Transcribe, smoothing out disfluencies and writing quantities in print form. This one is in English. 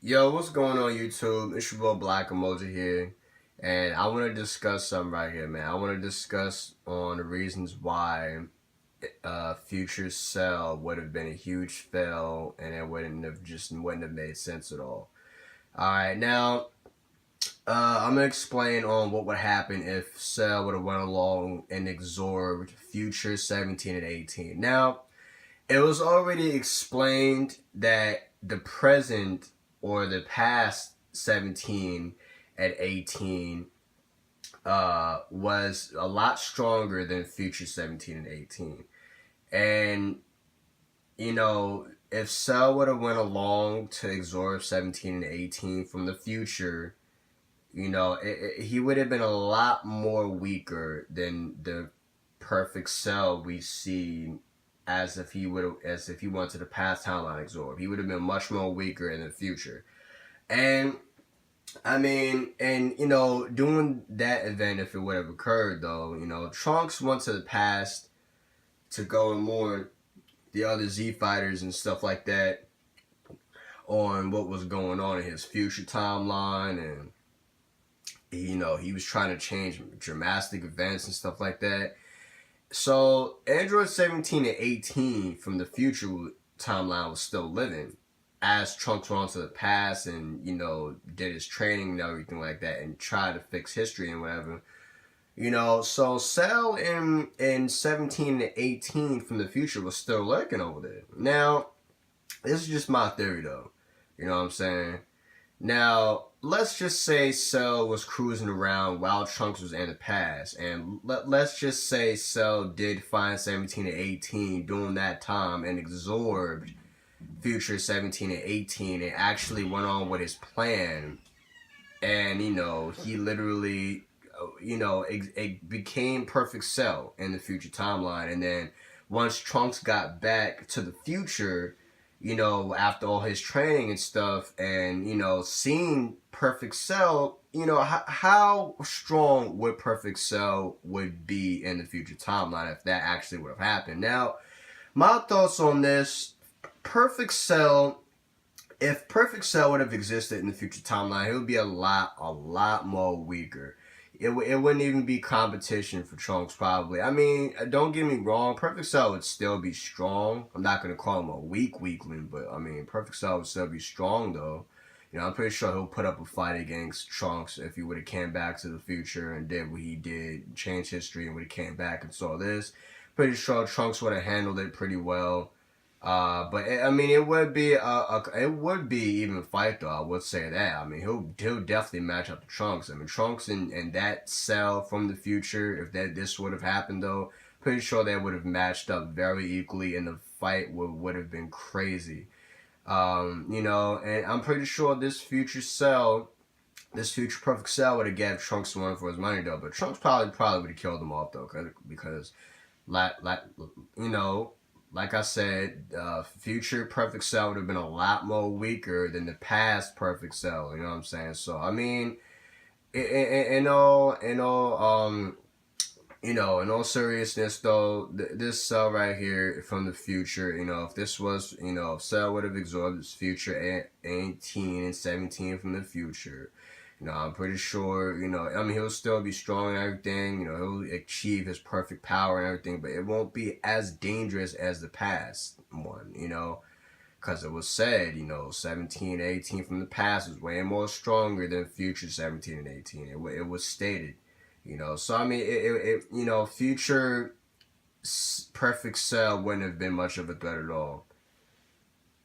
Yo, what's going on YouTube? It's your boy Black Emoji here, and I want to discuss something right here, man. I want to discuss on the reasons why Future Cell would have been a huge fail, and it wouldn't have made sense at all. All right, now I'm gonna explain on what would happen if Cell would have went along and absorbed Future 17 and 18. Now, it was already explained that the present or the past 17 and 18 was a lot stronger than future 17 and 18. And, if Cell would have went along to absorb 17 and 18 from the future, he would have been a lot more weaker than the perfect Cell we see as if he went to the past timeline absorb. He would have been much more weaker in the future. And I mean, doing that event, if it would have occurred though, Trunks went to the past to go and more the other Z fighters and stuff like that on what was going on in his future timeline, and he was trying to change dramatic events and stuff like that. So Android 17 and 18 from the future timeline was still living as Trunks went on to the past and, did his training and everything like that and tried to fix history and whatever. So Cell in 17 and 18 from the future was still lurking over there. Now, this is just my theory though. You know what I'm saying? Now, let's just say Cell was cruising around while Trunks was in the past, and let's just say Cell did find 17 and 18 during that time and absorbed future 17 and 18 and actually went on with his plan, and, he literally, it became Perfect Cell in the future timeline, and then once Trunks got back to the future, after all his training and stuff, and, seeing Perfect Cell, how strong would Perfect Cell would be in the future timeline if that actually would have happened. Now, my thoughts on this, Perfect Cell, if Perfect Cell would have existed in the future timeline, it would be a lot more weaker. It wouldn't even be competition for Trunks, probably. I mean, don't get me wrong, Perfect Cell would still be strong. I'm not going to call him a weakling, but, I mean, Perfect Cell would still be strong, though. I'm pretty sure he'll put up a fight against Trunks if he would have came back to the future and did what he did, changed history, and would have came back and saw this. Pretty sure Trunks would have handled it pretty well. But I mean, it would be even fight though. I would say that. I mean, he'll definitely match up to Trunks. I mean, Trunks and that Cell from the future. If this would have happened though, pretty sure they would have matched up very equally, and the fight would have been crazy. And I'm pretty sure this future Perfect Cell would have gave Trunks one for his money though. But Trunks probably would have killed him off though, because you know like I said, future Perfect Cell would have been a lot more weaker than the past Perfect Cell. You know what I'm saying? So I mean, in all seriousness though, this Cell right here from the future, if this was, if Cell would have absorbed this future 18 and 17 from the future, I'm pretty sure, I mean, he'll still be strong and everything, he'll achieve his perfect power and everything, but it won't be as dangerous as the past one, because it was said, 17, 18 from the past was way more stronger than future 17 and 18. It was stated, so I mean, future Perfect Cell wouldn't have been much of a threat at all.